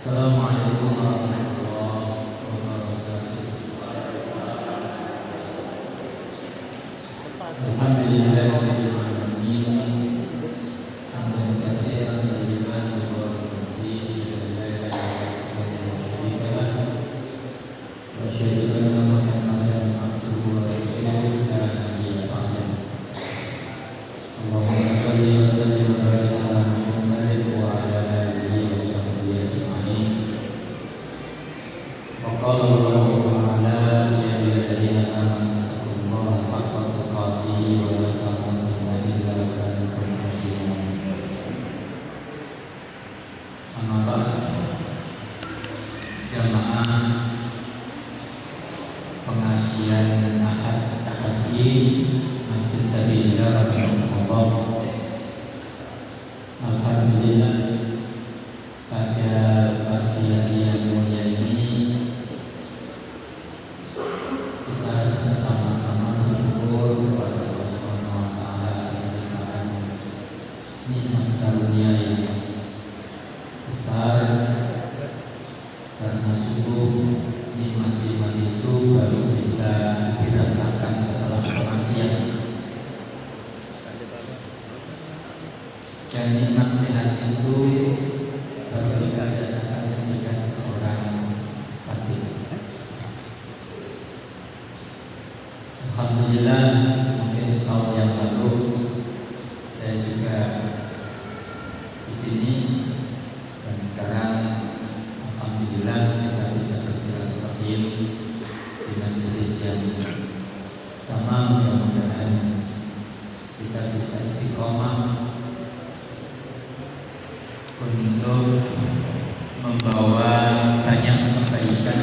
Assalamualaikum warahmatullahi wabarakatuh. Alhamdulillahirabbil alamin. Hamdan katsiran tayyiban mubarakan fihi la ilaha illallah wa asyhadu anna Muhammadan abduhu wa rasuluhu la nabiyya ba'dahu. Allahumma shalli wa sallim wa barik ala Muhammadin wa ala alihi wa sahbihi ajma'in. وقال الله تعالى يا أيها الذين آمنوا اتقوا الله حق تقاته ولا تموتن إلا وأنتم مسلمون. أما بعد, jamaah pengajian Ahad di Masjid Sabilillah rahimahullah. Alhamdulillah, pada pagi hari yang mulia ini kita sama-sama bersyukur kepada Allah Subhanahu wa taala atas limpahan nikmat karunia yang besar, karena sungguh nikmat-nikmat itu baru bisa dirasakan setelah kematian. Dan nikmat sehat itu baru bisa dirasakan ketika seseorang sakit. Alhamdulillah, mungkin setahun yang lalu saya juga di sini, dan sekarang alhamdulillah kita bisa bersilaturahim di majelis yang sama. Mudah-mudahan kita bisa istiqomah untuk membawa banyak kebaikan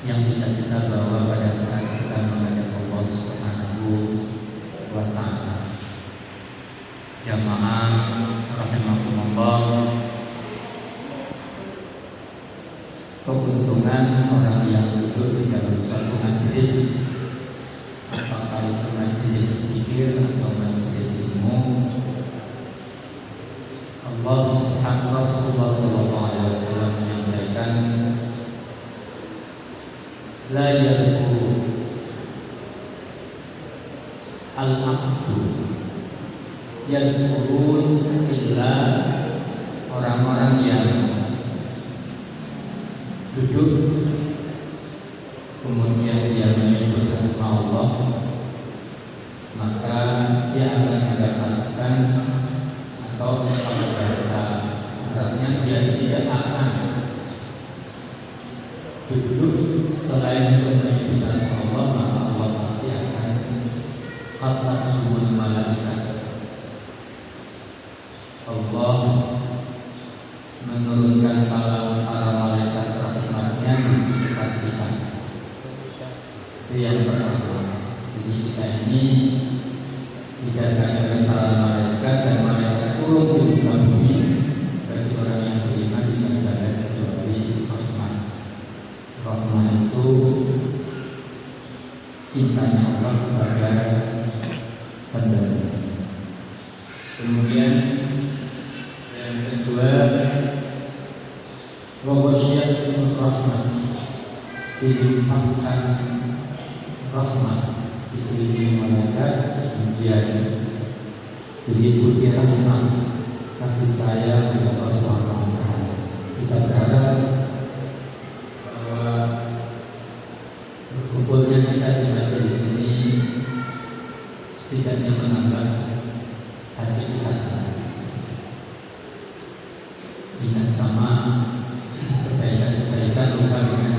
yang bisa kita bawa pada saat kita menghadap Allah Subhanahu wa taala. Jamaah rahimakumullah, keuntungan orang yang duduk di dalam suatu majelis, apakah itu majelis zikir atau majelis ilmu, Allah Subhanahu Rasulullah sallallahu alaihi wasallam menyampaikan, la yadkhulu al-abdu yadkhulun illa, orang-orang yang duduk kemudian dia menyebut asma Allah, maka dia akan mendapatkan, atau kalau bahasa Arabnya dia tidak akan duduk selain menyebut asma Allah, maka Allah pasti akan khatat sumul malaikat. Allah menurunkan para malaikat rahmatnya di sekitar kita. Itu yang pertama. Jadi kita ini didatangkan para malaikat, dan malaikat turun di muka bumi bagi orang yang beriman tidak ada kecuali rahmat. Rahmat itu cintanya Allah kepada hamba. Kemudian yang kedua, wawasyiatul rahmat, dilimpahkan rahmat, diberi malaikat, kemudian diliputi rahmat, kasih sayang dari Allah Subhanahu wa taala. Kita berharap bahwa berkumpulnya kita di majelis ini setidaknya menambah hati kita ingat sama kebaikan-kebaikan, lupa dengan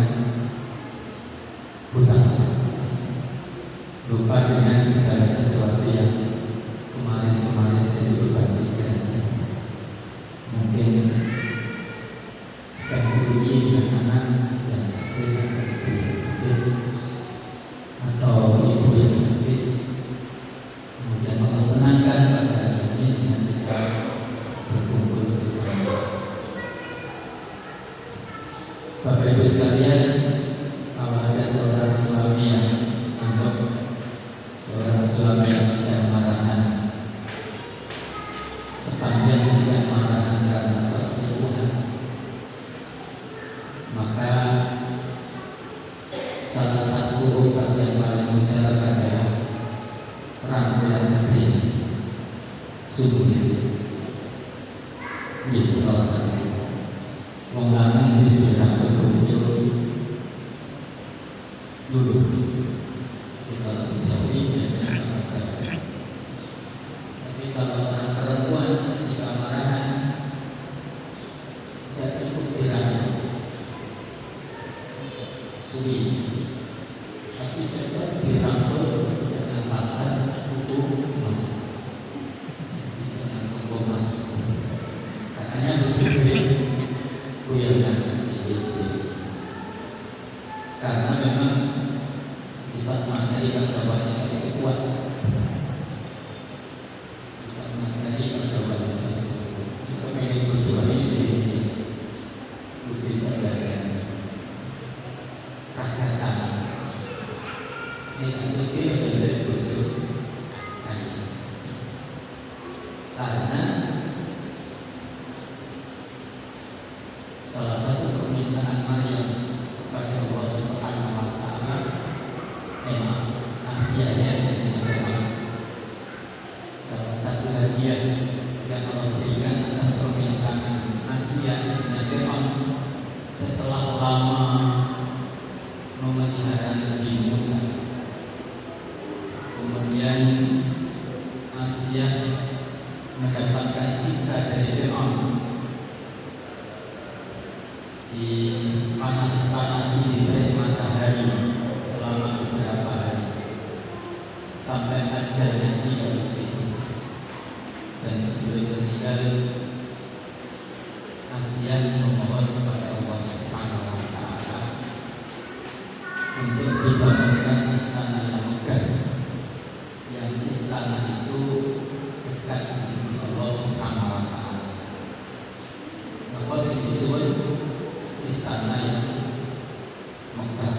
hutang, lupa dengan segala sesuatu yang kemarin-kemarin jadi beban kita. Mungkin sedang diuji dengan anak yang sakit, atau istri yang sakit, atau ibu yang sakit. Kemudian Allah tenangkan pada hari ini dengan kita berkumpul bersama. Bapak Ibu sekalian, kalau ada seorang suami yang sedang marahan, sepanjang tidak marahan karena pasti Gitu kalau saya wong lanang ini sudah bermuncul dulu. Kita lebih jauh biasanya pakai. Tapi kalau orang perempuan ketika marahan tidak cukup dirangkul, sulit. Tapi tetap dirangkul dengan pasal kuku emas, dengan kuku emas. Katanya begitu goyangan itu. Karena memang sifat materi pergaulannya itu kuat. Sifat materi pergaulannya itu pengen berjuang ini bukti sebagai rakyatan. Ini sesuatu yang tidak berjuang. Karena salah satu permintaan Maryam kepada Allah Subhanahu wa Ta'ala memang nasihatnya memang salah satu hadiah yang Allah berikan atas permintaan nasihat memang setelah lama memelihara Nabi Musa, kemudian nasihat mendapatkan sisa dari Fir'aun di panas-panas di terik matahari selama beberapa hari sampai ajalnya tiba di situ. Dan sebelum meninggal nasihat memohon kepada Allah Subhanahu wa Ta'ala untuk dibangunkan istana yang megah, yang istana itu dekat di sisi Allah Subhanahu wa Ta'ala. Apa yang disebut istana yang megah?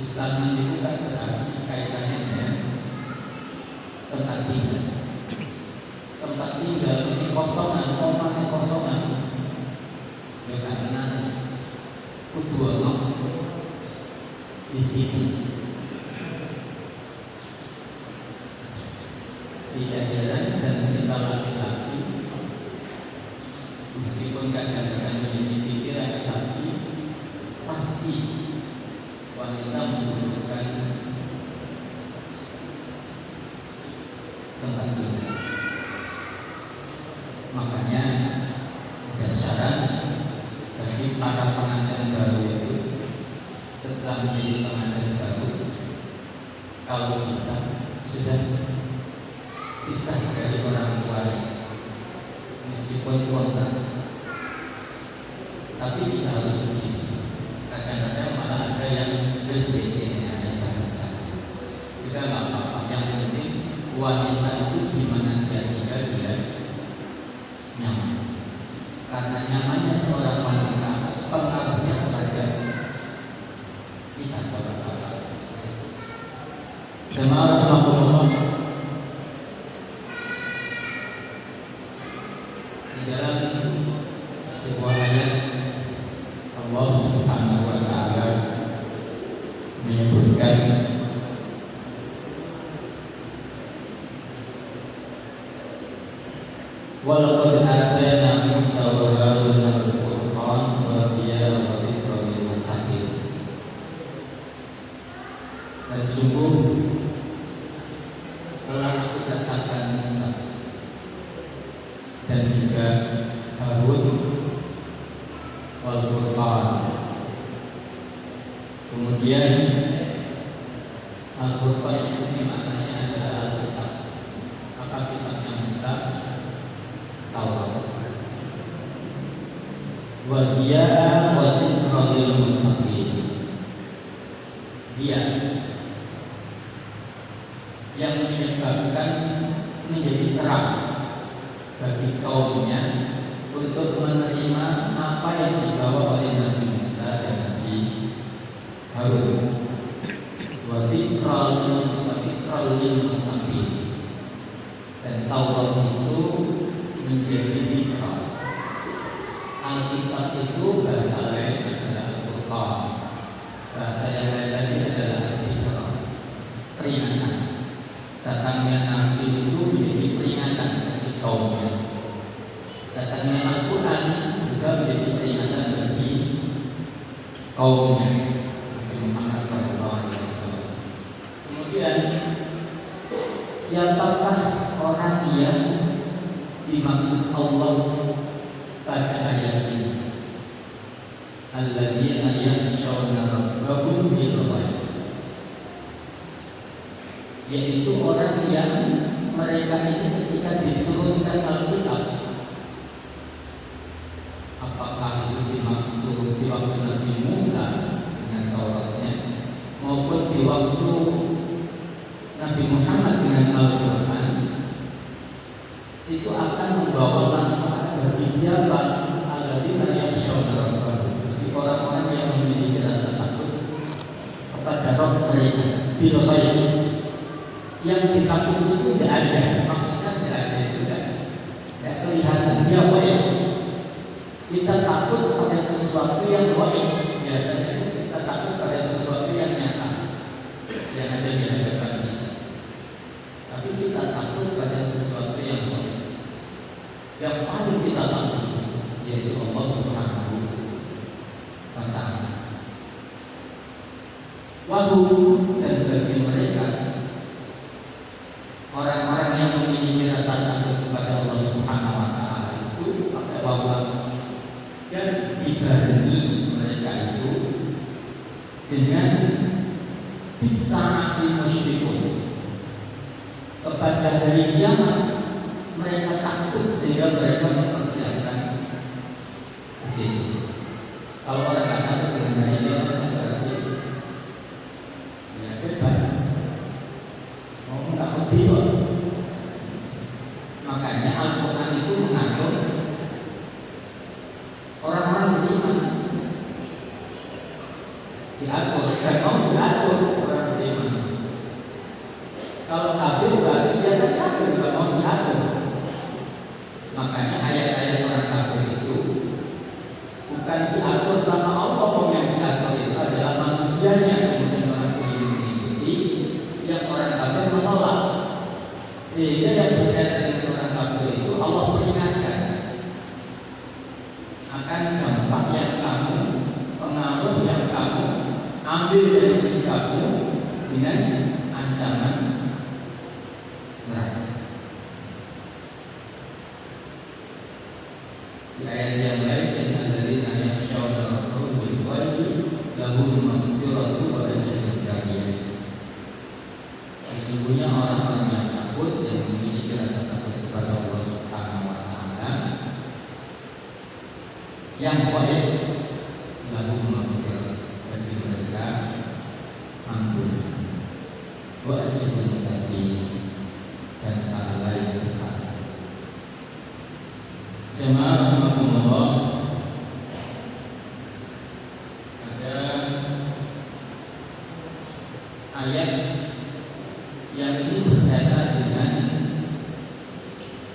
Istana itu kan berarti kaitannya dengan tempat tinggal. Tempat tinggal ini kosongan, komanya kosongan. Ya karena kedua di situ tidak jalan dan kita laki-laki meskipun kadang-kadang menjadi pikiran, tapi pasti wanita membutuhkan tempat tinggal. Makanya ada syarat bagi para pengantin baru itu setelah menjadi pengantin baru, kalau bisa sudah pisah dari orang tuanya meskipun kontrak. Tapi tidak harus begitu. Kadang-kadang malah ada yang SBT tidak apa-apa. Yang penting wanita itu di mana dia tinggal dia nyaman. Karena nyamannya seorang wanita pengaruhnya kepada kita apa-apa. Jemaah rahimahullah, di dalam sebuah ayat Allah Subhanahu wa Ta'ala menyebutkan walaqad atayna Musa wa Harun al-Qur'an wa diyana wa dzikra lil muttaqin. Dan sungguh telah aku datangkan Musa dan juga Harun wal Qur'an. Kemudian Al-Qur'an itu maknanya adalah Al-Kitab. Maka kitabnya Musa Taurat. Wa diya'a wa dzikra lil muttaqin. Dia yang menyebabkan menjadi terang bagi kaumnya untuk menerima apa yang dibawa oleh Nabi Musa dan Nabi Harun. Wa dzikra lil muttaqin. Dan Taurat itu menjadi dzikra. Alkitab itu bahasa lain adalah Al-Qur'an. Bahasa yang lain lagi adalah dzikra, peringatan. Datangnya Nabi itu menjadi peringatan bagi kaumnya. Datangnya Al-Quran kaumnya Nabi Muhammad SAW. Kemudian siapakah orang yang dimaksud Allah pada ayat ini? Alladzina yakhshawna rabbahum bil ghaib, yaitu orang yang mereka ini ketika diturunkan Alkitab, apakah itu dimaksud di waktu Nabi Musa dengan Tauratnya maupun di waktu Nabi Muhammad dengan Al-Quran, itu akan membawa manfaat bagi siapa? Alladzina yakhshawna rabbahum, bagi orang-orang yang memiliki rasa takut kepada Rabb mereka bil ghaib. Yang ditakuti itu tidak ada, maksudnya tidak ada itu tidak kelihatan, dia gaib. Kita takut pada sesuatu yang gaib, biasanya kita takut pada sesuatu yang nyata, yang ada di hadapan kita. Tapi kita takut pada sesuatu yang gaib. Yang paling kita takut yaitu Allah Subhanahu wa Ta'ala. Wahum, dan bagi mereka orang-orang yang memiliki rasa takut kepada Allah Subhanahu wa Ta'ala itu pakai wawu, dan dibarengi mereka itu dengan bisa musyrikun, kepada hari kiamat mereka takut sehingga mereka mempersiapkan ke situ. Kalau orang tak takut dengan hari kiamat berarti ya bebas, mau takut dia. Makanya Al-Quran itu mengatur orang-orang beriman, diatur dan mau diatur orang beriman. Kalau kafir berarti dia tak kafir, tidak mau diatur. Makanya ayat-ayat orang kafir itu bukan diatur sama Allah, yang diatur itu adalah manusianya. Kemudian orang beriman mengikuti, yang orang kafir menolak. Sehingga yang berkaitan dengan orang kafir itu Allah peringatkan akan dampak yang kamu, pengaruh yang kamu ambil dari sikapmu dengan ancaman neraka. Di ayat yang lain, alladzina yakhshawna rabbahum bil ghaib lahum maghfiratun wa ajrun karim. Sesungguhnya orang-orang yang takut, yang memiliki rasa takut kepada Allah Subhanahu wa Ta'ala, yang gaib, lahum maghfiratun, bagi mereka ampunan, wa ajrun karim, dan pahala yang besar. Jemaah rahimahumullah, ada ayat yang ini berkaitan dengan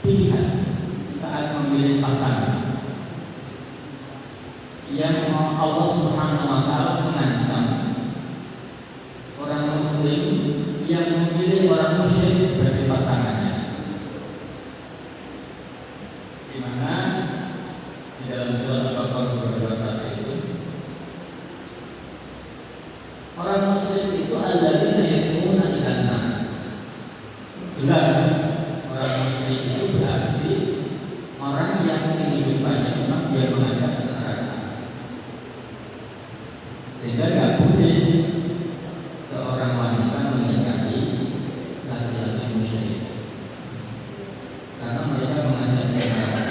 pilihan saat memilih pasangan, yang Allah Subhanahu wa Ta'ala mengancam orang Muslim yang memilih orang musyrik sebagai pasangannya. Di mana di dalam surat Al-Baqarah 221 itu, orang musyrik itu alladzina yad'una ilan nar. Jelas orang musyrik itu berarti orang yang kehidupannya memang dia mengajak ke neraka. Sehingga tidak boleh seorang wanita menikahi laki-laki musyrik, karena mereka mengajak ke neraka.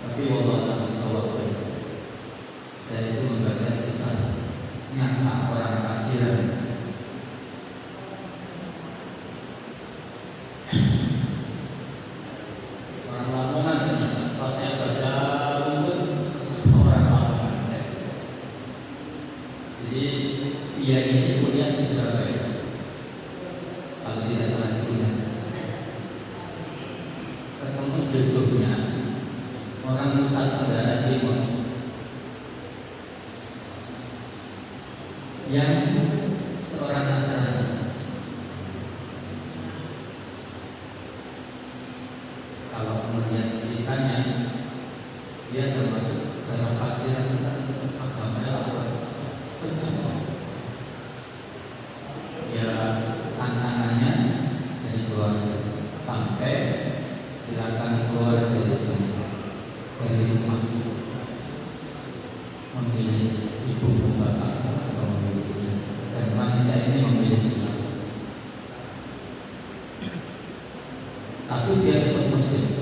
Tapi wallahu a'lam, saya itu membaca kisah nyata orang kasiran. Orang Lamongan ternyata, setelah saya baca orang Lamongan. Jadi dia ini kuliah di Surabaya, kalau tidak salah kuliah. Ketemu jodohnya orang Nusa Tenggara Timur yang seorang Nasrani. Kalau melihat ceritanya, dia termasuk dalam kajian tentang agama keluar dari sana, dari rumah, memilih ibu bapak atau memilih dia. Dan wanita ini memilih dia. Tapi dia tetap muslim,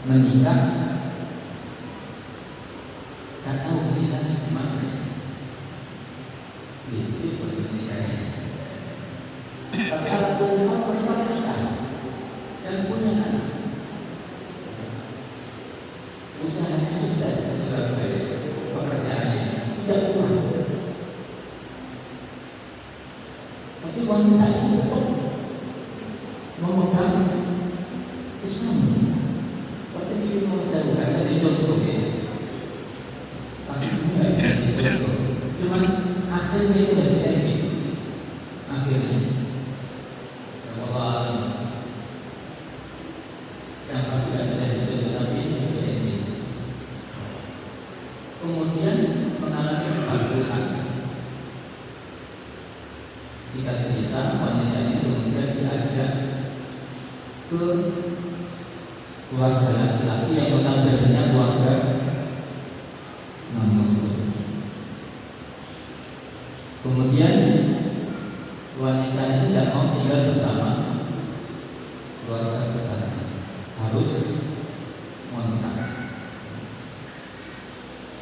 menikah karena hubungannya gimana? Itu pernikahan. Tapi kalau mereka menikah dan punya anak, usahanya sukses di Surabaya, pekerjaannya tidak kurang. Tapi wanita itu tetap memegang Islam. Tapi ini mau saya jadi contoh ya. Kasusnya jadi contoh. Cuman akhirnya itu jadi akhirnya. Yang pasti tidak bisa dicontoh, tapi ini. Kemudian mengalami kebahagiaan. Singkat cerita, wanita ini kemudian diajak ke keluarga laki-laki yang notabene keluarga non-muslim. Kemudian wanita ini tidak mau tinggal bersama keluarga besar, harus ngontrak,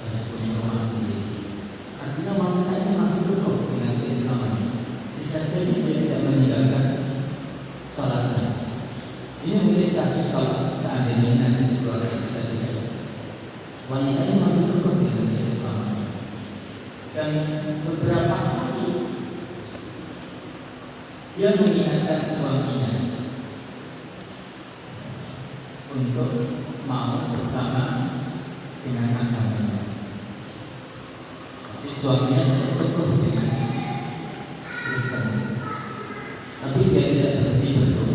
harus punya rumah sendiri. Artinya wanita ini masih tetap dengan keislamannya. Bisa jadi dia tidak meninggalkan salatnya. Ini mungkin kasus kalau seandainya nanti keluarga kita tidak. Wanita ini masih tetap dengan keislamannya. Dan beberapa kali dia mengingatkan suaminya untuk mau bersama dengan agamanya. Tapi suaminya tetap dengan Kristen. Tapi dia tidak berhenti berdoa.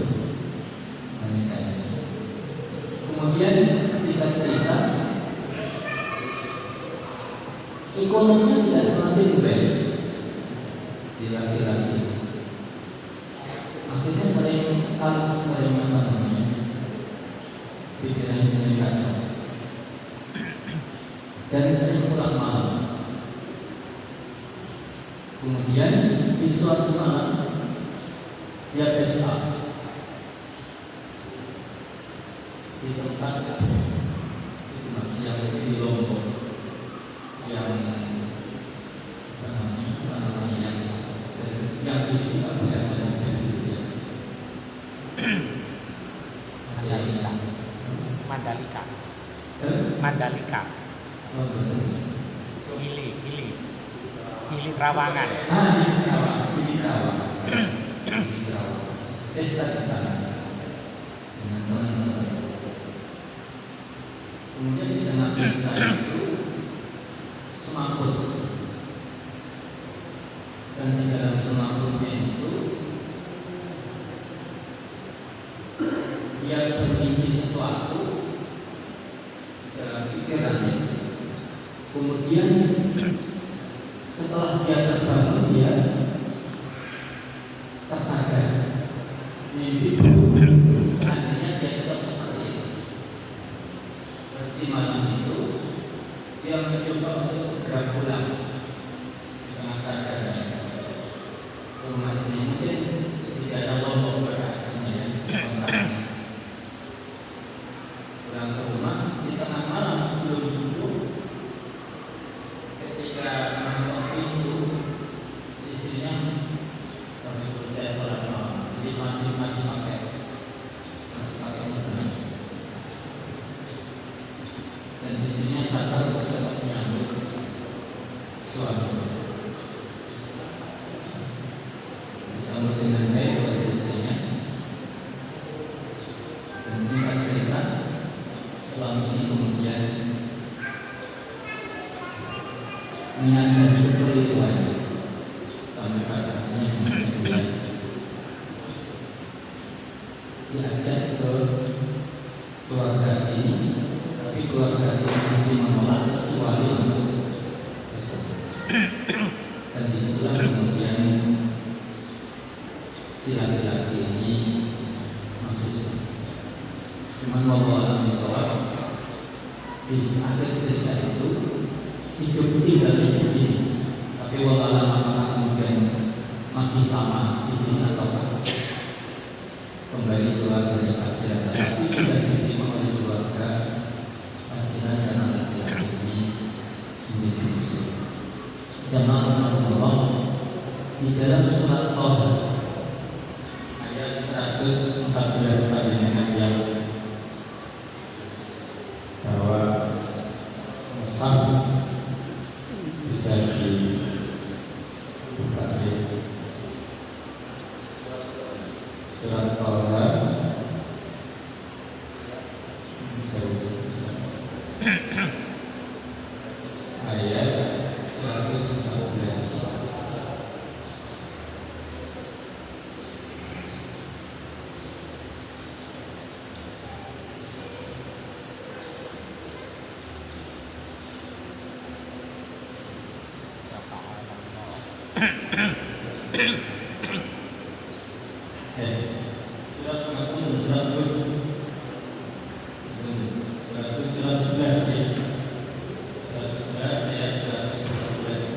Kemudian singkat cerita, ekonominya tidak semakin baik di laki-laki. Akhirnya sering mengalami pikiran sering kacau dan sering pulang malam. Kemudian di suatu malam dia pesta di tempat itu masih yang di Lombok, yang di sini tidak punya Mandalika, Gili Trawangan. Gili Trawangan. Pesta di sana dengan teman-teman. Kemudian di tengah pesta itu semakut, dan di dalam semakutnya itu dia bermimpi sesuatu dalam pikirannya. Kemudian setelah dia terbangun, dia tersadar mimpi itu seandainya dia tetap seperti itu. Terus di malam itu dia mencoba untuk segera pulang dengan sadarnya ke rumah sini. Mungkin tidak ada Lombok berartinya pulang ke rumah di tengah malam sebelum subuh. Ketika mengetok pintu, istrinya harus selesai sholat malam, jadi masih pakai mukena. Dan istrinya sadar untuk menyambut suami. Disambut dengan baik oleh istrinya. Dan singkat cerita, suami ini kemudian menyadari kekeliruan sampai padanya diajak ke keluarga sini, tapi keluarga sini masih menolak kecuali masuk Islam. Dan disitulah kemudian si laki-laki ini masuk Islam. Cuman alam bisawab. Di akhir cerita itu hidup tinggal di sini, tapi walau apakah kemudian masih lama di sini atau kembali keluar dari kajian, tapi sudah diterima oleh keluarga kajian dan anak-anak ini menjadi muslim. Jamaah Allah, di dalam surat Taha ayat 114 yang bahwa mushaf bisa dibuka di surat Taha ayat 114. Surat Al-Qur'an surat Hud surat 11 ya. Surat 11 ayat 114.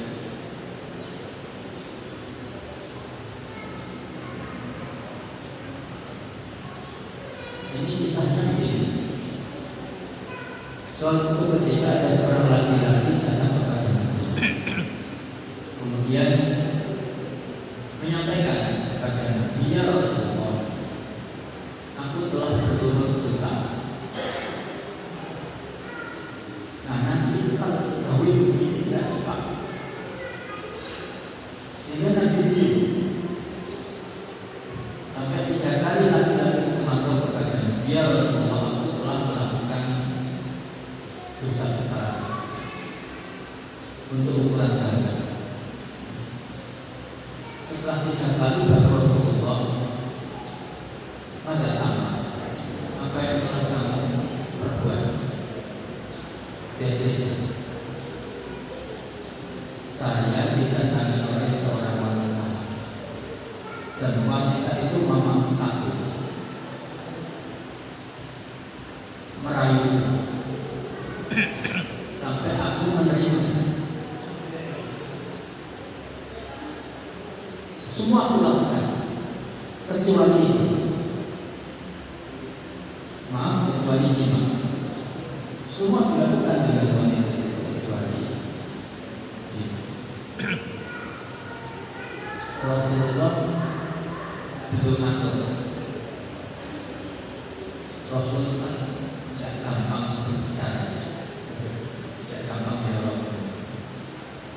Ini kisahnya begini. Suatu ketika ada seorang laki-laki datang kepada Nabi, kemudian menyampaikan kepada Nabi, ya Rasulullah, aku telah berbuat dosa. Nah, nanti itu kalau gawe begini tidak suka, sehingga Nabi sampai 3 kali laki-laki itu mengaku kepada Nabi, ya Rasulullah, aku telah melakukan dosa besar untuk ukuran saya. Setelah 3 kali baru Rasulullah, pada tamat apa yang telah kamu perbuat? Dia cerita, saya didatangi oleh seorang wanita, dan wanita itu memang sakit, merayu sampai aku menerima. Semua aku lakukan kecuali jima. Semua dilakukan dengan wanita kecuali jima. Rasulullah belum atur. Rasulullah tidak gampang berbicara, tidak gampang menjawab.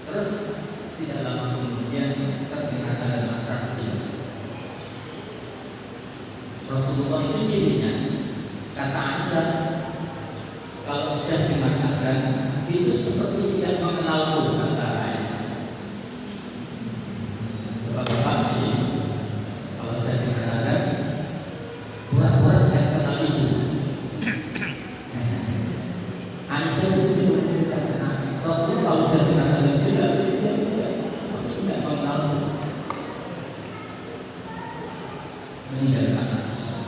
Terus tidak lama kemudian terdengar ada masalah ini. Rasulullah itu cirinya, kata Aisyah, kalau sudah dikatakan itu seperti tidak mengenalku, kata Aisyah. Bapak-bapak ini, kalau saya dikatakan pura-pura tidak kenal ibu. Aisyah itu menceritakan Rasul kalau saya dikatakan tidak seperti tidak mengenalku, meninggalkan Aisyah.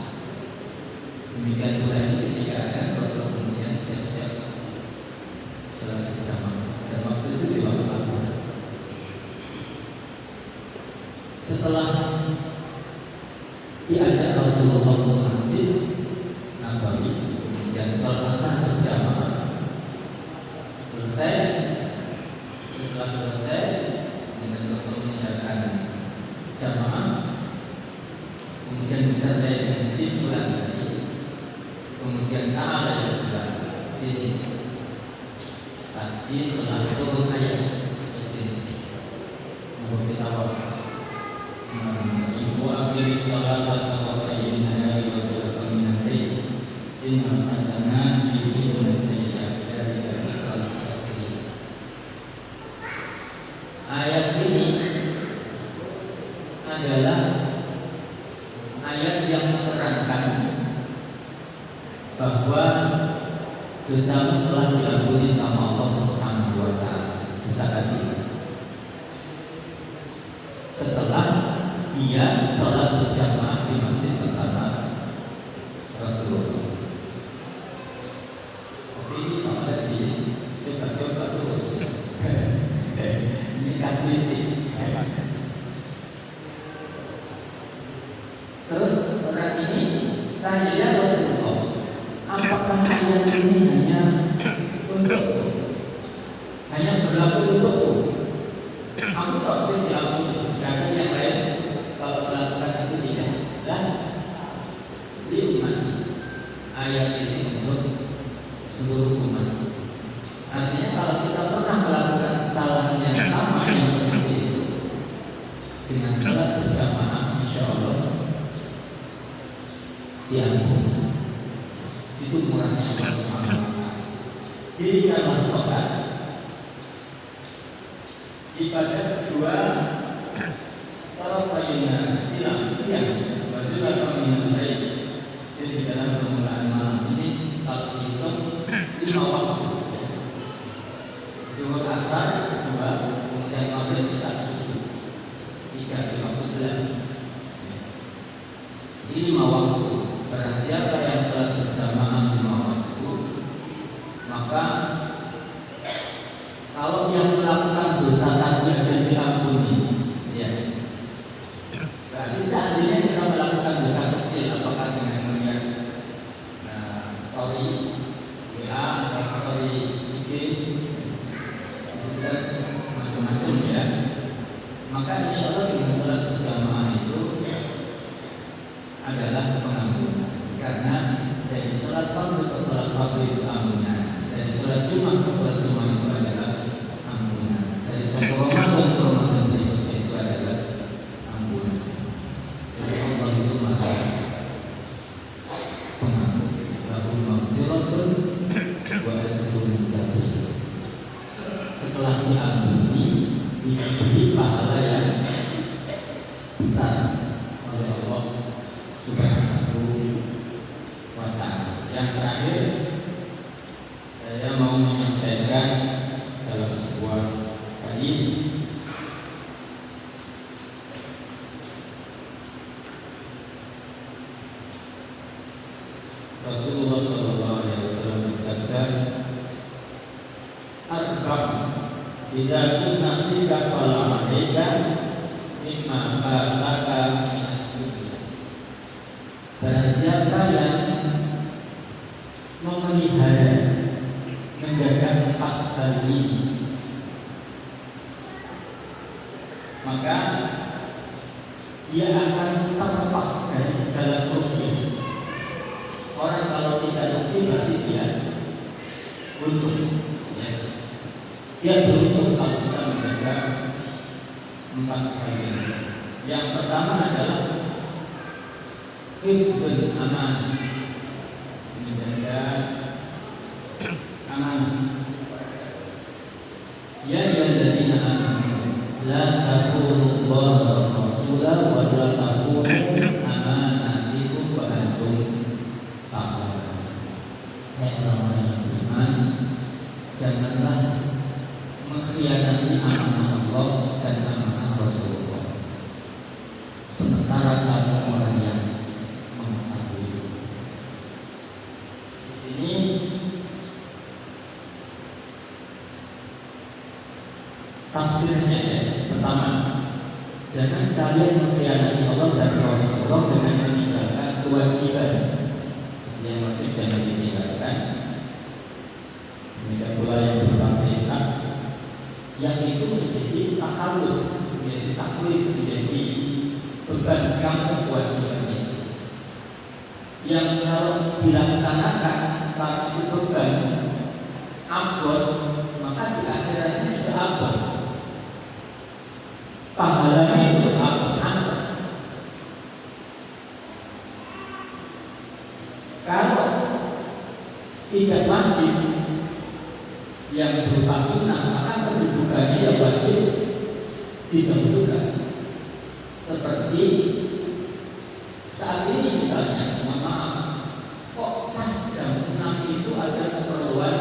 Demikian pula ini ketika akan Rasul kemudian siap-siap sholat berjamaah, dan waktu itu di waktu asar. Setelah diajak Rasulullah ke masjid Nabawi, kemudian sholat asar berjamaah, selesai. Setelah selesai, kemudian Rasul meninggalkan jamaah, kemudian disertai dengan simpulan tadi. Kemudian ta'ala ya bilang sini tadi telah turun ayat ini untuk kita wafat ibu akhir salat wa fayyina ya wa fayyina inna hasanat yudhibun sayyi'at dari dzikral hakim. Ayat ini adalah ayat yang menerangkan bahwa dosamu telah diampuni sama Allah Subhanahu wa Ta'ala. Dosa tadi setelah dia sholat berjamaah di masjid bersama Rasulullah. ayat ini hanya berlaku untukku. Aku tak bisa dilakukan, sedangkan yang lain kalau melakukan itu tidak. Dan lima ayat ini untuk seluruh umat. Artinya kalau kita pernah melakukan kesalahan yang sama yang seperti itu dengan salat berjamaah, insya Allah diampuni. Itu murahnya Allah Subhanahu wa Ta'ala. Jadi kalau sholat ibadah kedua kalau sayangnya siang wajiblah kami baik. Jadi dalam permulaan malam ini kalau dihitung 5 waktu. Zuhur asar 2, kemudian maghrib isya subuh 3 waktu bulan. Ini 5 waktu. Barang siapa yang sholat berjamaah 5 waktu, maka kalau dia melakukan dosa takjil dan diampuni, ya. Berarti seandainya kita melakukan dosa kecil, apakah dengan melihat story WA atau story IG, macam-macam ya, maka insya Allah dengan sholat berjamaah itu adalah pengampunan. Karena dari sholat fardu ke sholat fardu itu ampunan, dari sholat Jumat ke sholat Jumat itu adalah ampunan, dari sholat Ramadan ke Ramadan berikutnya itu adalah ampunan. Jadi Allah itu maha pengampun. Lahu maghfiratun wa ajrun kabir. Setelah diampuni, diberi pahala yang besar oleh Allah Subhanahu wa Ta'ala. Yang terakhir, saya mau menyampaikan dalam sebuah hadis Rasulullah SAW bersabda, "Arba'un idza kunna fika fala 'alaika mimma fataka min ad-dunya." Barang siapa yang memelihara, menjaga 4 hal ini, maka dia akan terlepas dari segala kerugian. Orang kalau tidak rugi berarti dia untung, ya. Dia beruntung kalau bisa menjaga 4 hal ini. Yang pertama adalah hifdzul amanah, menjaga amanah. Ya ayyuhalladzina amanu la takhunu Allaha wa rasulahu wa la takhunu amanatikum wa antum ta'lamun. Hai orang-orang yang beriman, janganlah mengkhianati amanah Allah dan amanah Rasulullah, sementara kamu orang yang mengetahui. Ini tafsirnya ya. Pertama, jangan kalian mengkhianati Allah dan Rasulullah dengan meninggalkan kewajiban. Yang wajib jangan ditinggalkan. Demikian pula yang berupa perintah, yang itu menjadi takaluf, menjadi taklif, menjadi beban kamu kewajibannya. Yang kalau dilaksanakan tapi beban abot, maka di akhiratnya juga abot. Pahalanya itu abot. Kalau tidak wajib yang berupa sunnah, maka kedudukannya yang wajib didahulukan. Seperti saat ini misalnya, mohon maaf, kok pas jam 6 itu ada keperluan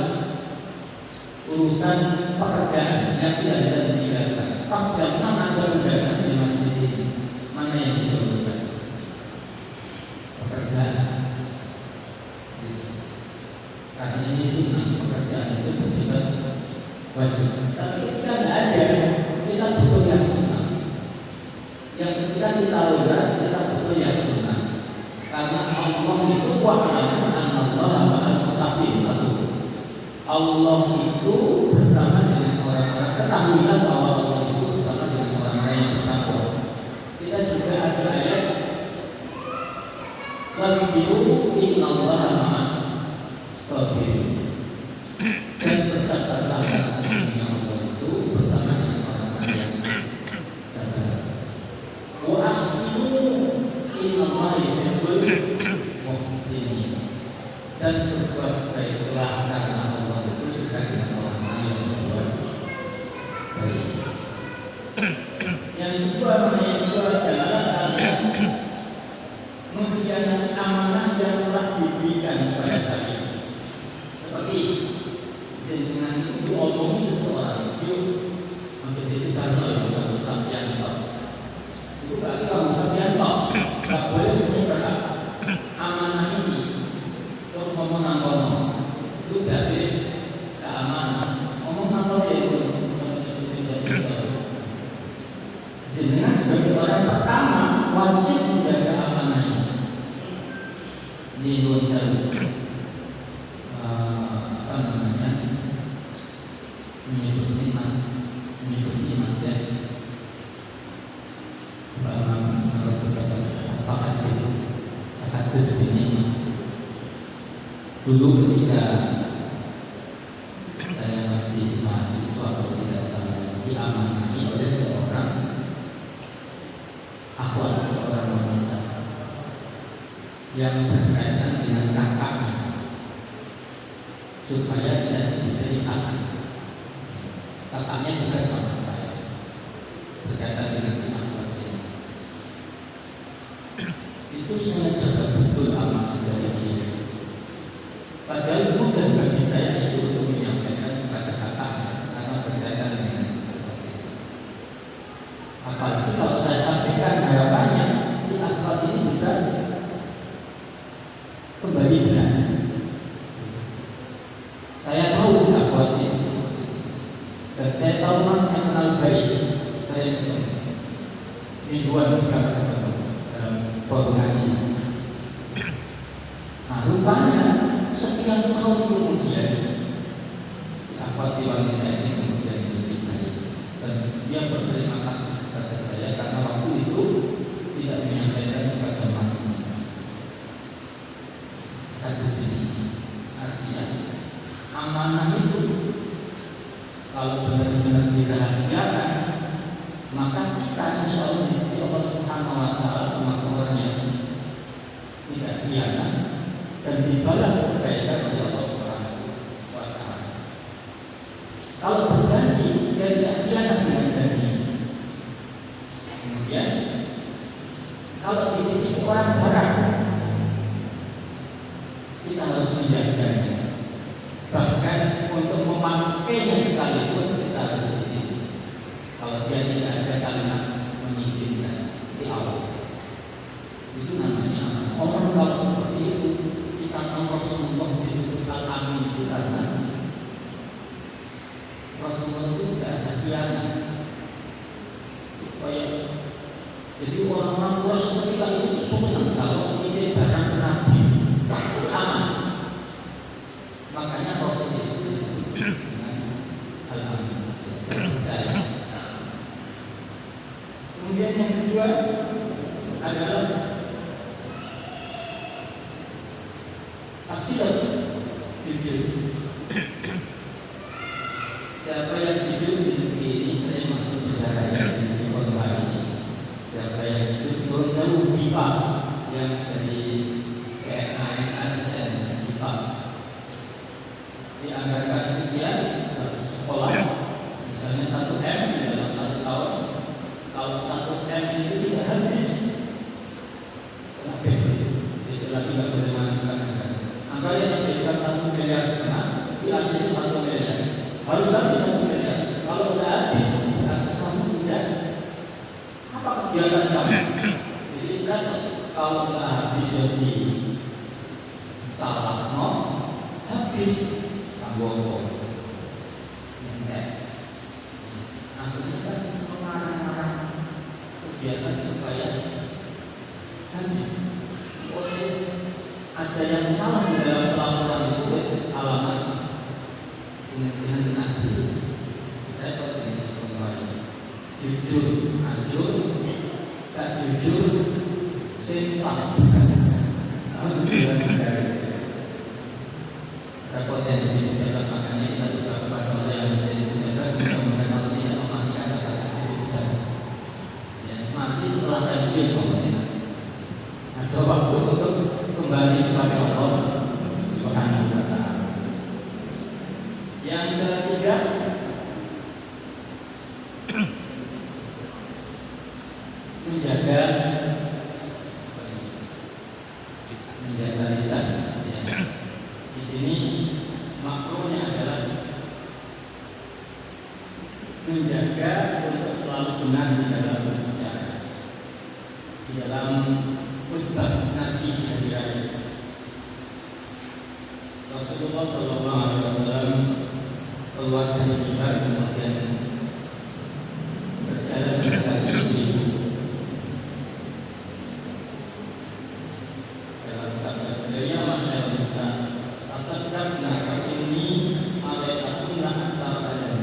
urusan pekerjaan yang tidak bisa ditinggalkan. Pas jam 6 ada undangan di masjid ini, mana yang didahulukan? Pekerjaan. Karena ini sunnah, pekerjaan itu bersifat wajib. Tapi ketika tidak ada, kita butuh yang sunnah. Yang ketika kita uzur, kita butuh yang sunnah. Karena Allah itu wa'alamu annallaha ma'al muttaqin. Allah itu bersama dengan orang-orang, ketahuilah bahwa Allah itu bersama dengan orang-orang yang bertakwa. Kita juga ada ayat wasbiru innallaha ma'as sabirin, dan bersabarlah karena sesungguhnya Allah itu bersama dengan orang-orang yang sabar. Wa ahsinu innallaha yuhibbul muhsinin, dan berbuat baiklah karena Allah itu suka dengan orang-orang yang berbuat baik. Yang kedua adalah mengkhianati amanah yang telah diberikan kepada kalian. Seperti dengan diomongi seseorang, yuk hampir disebutkan oleh Kamu Sapianto. Itu berarti Kamu Sapianto tidak boleh menyebarkan amanah ini untuk ngomong-ngomong. Itu gratis, keamanan. Ngomong-ngomong itu jenengan sebagai orang pertama wajib menjaga amanah ini. Di Indonesia menyebut iman dan menurut beberapa hadis ini. Dulu ketika saya masih mahasiswa atau tidak salah, diamanahi oleh seorang akhwat, seorang wanita yang berkaitan dengan kakaknya, supaya tidak diceritakan. Kakaknya juga sama saya, berkaitan dengan si akhwat ini. Itu saya jaga betul amanah dari dia. Padahal mudah bagi saya itu untuk menyampaikan kepada kakaknya karena berkaitan dengan seperti itu. Apalagi kalau saya sampaikan harapannya si akhwat ini bisa kembali benar. Saya tahu si akhwat ini, dan saya tahu Mas yang kenal baik. Saya mingguan juga ketemu dalam forum ngaji. Nah, rupanya sekian tahun kemudian si akhwat si wanita ini kemudian lebih baik, dan dia berterima kasih kepada saya karena waktu itu tidak menyampaikan kepada Mas. Hadis ini artinya amanah itu kalau benar-benar dirahasiakan, maka kita insya Allah di sisi Allah Subhanahu Wa Taala termasuk orang yang tidak khianat dan dibalas kebaikan oleh Allah Subhanahu Wa Taala. Kalau berjanji, dia tidak khianat dengan janji. Kemudian kalau dititip orang barang, kita harus menjaganya. Bahkan untuk memakainya sekalipun kita harus izin. Kalau dia tidak ada kalimat mengizinkan di awal, itu namanya orang kalau seperti itu. Kita tahu Rasulullah disebut al-amin itu karena Rasulullah itu tidak ada khianat. Jadi orang-orang Quraisy ketika itu senang kalau ini barang Nabi aman. Makanya Rasul itu disebut dengan al-amin. Kemudian yang kedua adalah asyik jujur. Siapa yang jujur di negeri ini, saya masuk bicara di kota ini. Siapa yang jujur, menurut saya BIPA yang dari KNAN dan BIPA dianggarkan sekian satu sekolah, misalnya 1 M di dalam 1 tahun. Kalau 1 M itu tidak habis, kena bebas. Istilah tidak boleh mengajukan anggaran. Anggaran yang diberikan 1,5 miliar di ACC 1 miliar, harus habis 1 miliar. Kalau tidak habis, berarti kamu tidak. Apa kegiatan kamu? Jadi kan kalau tidak habis jadi salah, no, habis tanggung. Akhirnya kan mengarang-arang kegiatan supaya habis. Oleh ada yang salah di dalam pelaporan itu, alamat menjadi pejabat, makanya kita juga kepada orang yang menjadi pejabat mudah-mudahan Allah tidak mematikan atas menjadi pejabat. Ya, mati setelah pensiun pokoknya. Ada waktu untuk kembali kepada Allah Subhanahu wa Ta'ala. Yang ketiga, menjaga lisan. Ya. Di sini makronya adalah menjaga untuk selalu benar di dalam berbicara, di dalam khutbah nanti di hari raya. Rasulullah Shallallahu Alaihi Wasallam keluar dari mimbar kemudian berjalan kembali ke dalam sabda beliau Masya Allah, asalkan nasa ini alaikakumlah antara kalian.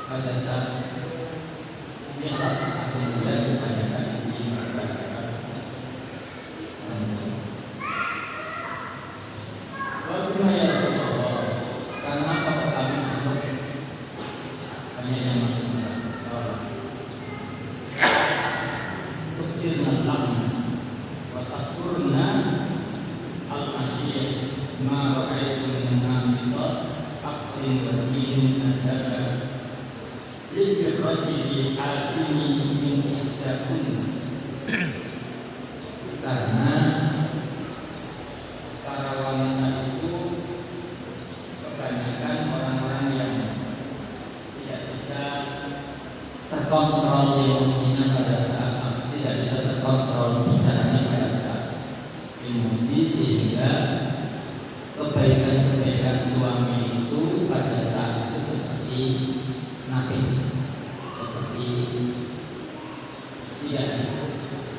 Pada saat Mi'raj aku melihat kebanyakan isi masyarakat. Bagaimana ya Rasulullah? Karena kalau kami masuk banyak yang masuk kecil malam, wasakurna al-masyiyah, ma'ra'aytu min-namita, aqrin wa-dinin adaba. Librajili al-ini min ihdakun. Karena para wanita itu kebanyakan orang-orang yang tidak bisa terkontrol emosinya pada saat tidak bisa terkontrol bicaranya pada saat emosi, sehingga kebaikan-kebaikan suami itu pada saat itu seperti nabi, seperti tidak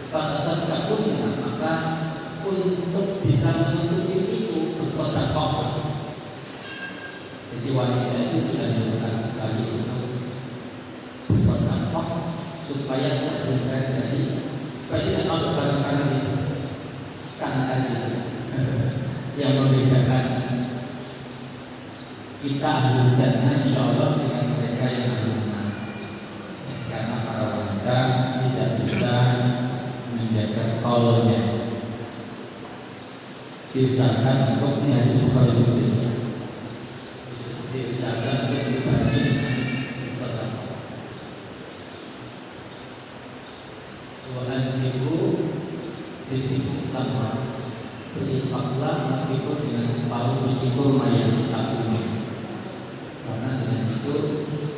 pada saat takutnya. Maka untuk bisa menutupi itu bersedekah. Jadi wanita itu tidak dilakukan sekali untuk bersedekah supaya terhindar dari supaya tidak masuk barang-barang di sana tadi yang membedakan kita ahli jannah insya Allah dengan mereka yang ahli neraka. Karena para wanita tidak bisa menjaga kaulnya. Diusahakan untuk ini hadis Bukhari Muslim. Diusahakan untuk dibagi sedekah. Soalan ibu utama berinfaklah meskipun dengan separuh biji kurma yang ditabungi. Karena dengan itu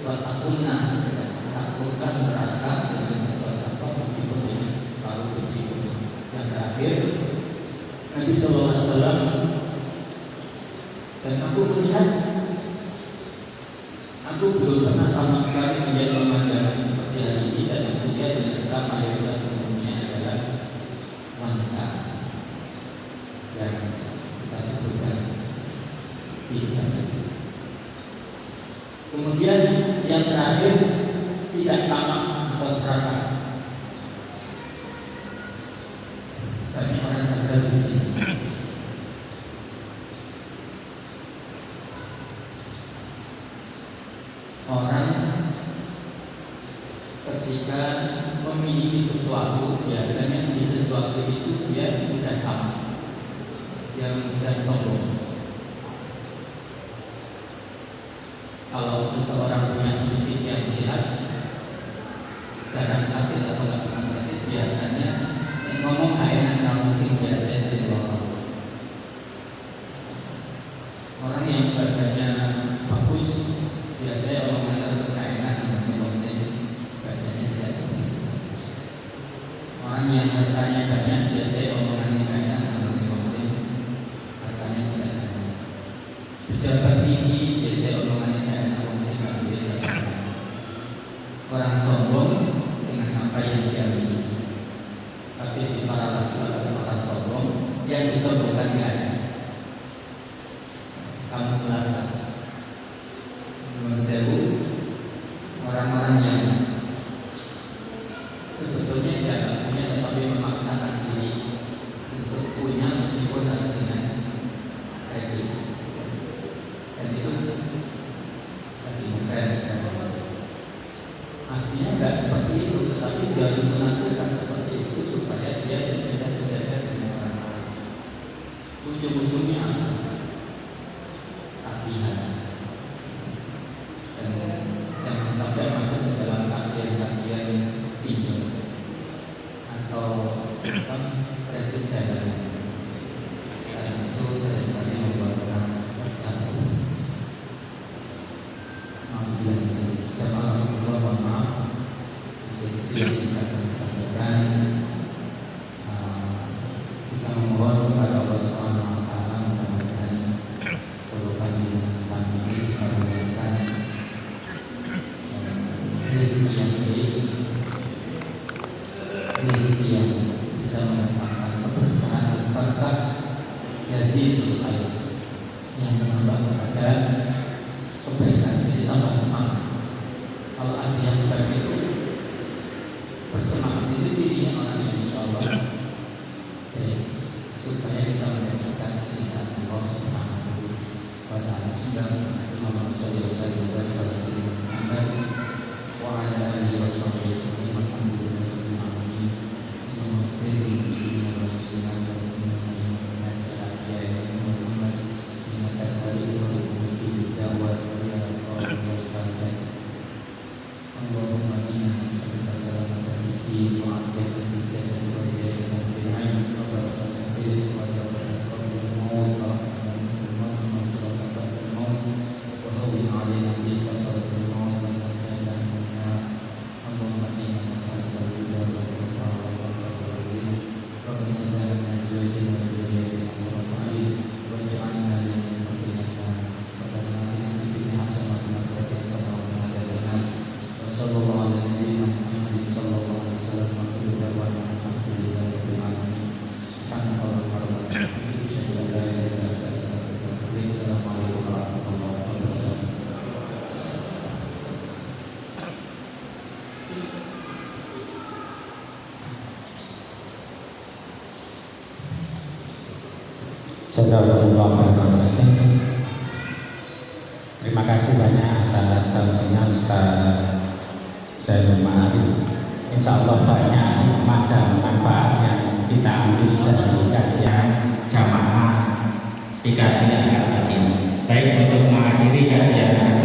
bertakuna takutkan neraka dengan sedekah meskipun dengan separuh biji kurma. Yang terakhir, Nabi Sallallahu Alaihi Wasallam, dan aku melihat, aku belum pernah sama sekali melihat pemandangan seperti hari ini, dan kemudian ternyata mayoritas umumnya adalah wanita yang kita sebutkan tidak. Kemudian yang terakhir, tidak tamak atau serakah. Banyak orang gagal di sini. Orang ketika memiliki sesuatu, biasanya di sesuatu itu dia mudah tamak, dia mudah sombong. Kalau seseorang punya fisik yang sehat, jarang sakit atau tidak pernah sakit, biasanya ngomong enak kamu sing biasa sih orang yang badannya bagus, biasanya omongan enak ngomong sing badannya biasa. Orang yang hartanya banyak, biasanya omongannya enak ngomong sing hartanya tidak banyak. Pejabat tinggi, biasanya omongannya enak ngomong sing biasa. Orang sombong dengan apa yang dia miliki. Tapi di para laki-laki orang sombong yang disombongkan dia ada. Kamu merasa mensewu orang-orang yang sebetulnya tidak punya tetapi memaksakan diri untuk punya, meskipun ujung-ujungnya latihan. Dan jangan sampai masuk ke dalam kajian-kajian pinjol atau kredit jalan. Karena itu seringkali membuat orang terjatuh. Kemudian jamaah Allah mohon maaf, jadi bisa kami sampaikan. Kita memohon kepada Allah Subhanahu Wa Taala mudah-mudahan perlukan dengan sami kita memberikan rezeki yang baik, rezeki yang bisa mendatangkan keberkahan dan berkah yazidul khair yang menambah kepada kebaikan, jadi tambah semangat. Kalau ada yang baik itu bersemangat, itu cirinya orang yang insya Allah supaya kita mendapatkan cinta Allah Subhanahu wa Ta'ala. Muhammad sallallahu alaihi wasallam wa ala alihi wa sahbihi walhamdulillahi alamin. Allahumma inna nas'aluka salamatan fid din wa afiyatan fid jasad wa hidayatan fil 'ain wa barakatan fil rizq wa barakatan fil maut wa rahmatan fil maut wa barakatan fil maut wa hawwin 'alaina bi sakaratil maut wa najatan min nar. Allahumma inna nas'aluka al-huda wa al-tuqa wa al-ilm. Rabbana lana azwajana wa dhurriyyatina qurrata a'yun waj'alna lil muttaqina imama. Rabbana atina fid dunya hasanatan wa fil akhirati hasanatan wa qina adzaban nar. Sallallahu alaihi Muhammad sallallahu alaihi wasallam wa kullu da'wana alhamdulillahi rabbil alamin. Subhanallah wa bihamdihi. Assalamualaikum warahmatullahi wabarakatuh. Jazakallah khairan. Terima kasih banyak atas kajiannya Ustaz Zainul Ma'arif. Insya Allah banyak hikmah dan manfaat yang kita ambil dari kajian jamaah 3 hari ini. Baik, untuk mengakhiri kajian